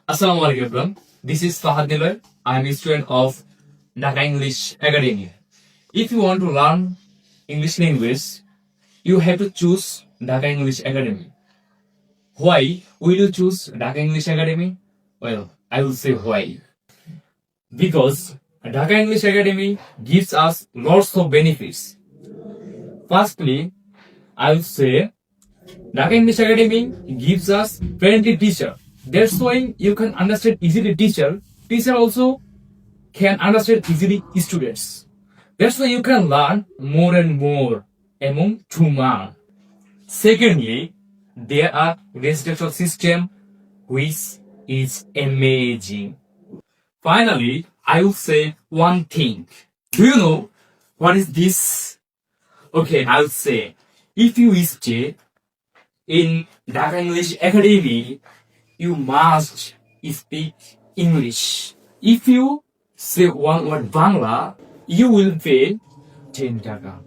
Assalamu alaikum everyone. This is Fahad Niloy. I am a student of Dhaka English Academy. If you want to learn English language, you have to choose Dhaka English Academy. Why will you choose Dhaka English Academy? Well, I will say why. Because Dhaka English Academy gives us lots of benefits. Firstly, I will say Dhaka English Academy gives us friendly teacher. That's why you can understand easily teacher. Teacher also can understand easily students. That's why you can learn more and more among Chuma. Secondly, there are residential system which is amazing. Finally, I will say one thing. Do you know what is this? Okay, I will say if you stay in Dhaka English Academy, you must speak English. If you say one word Bangla, you will pay 10 taka.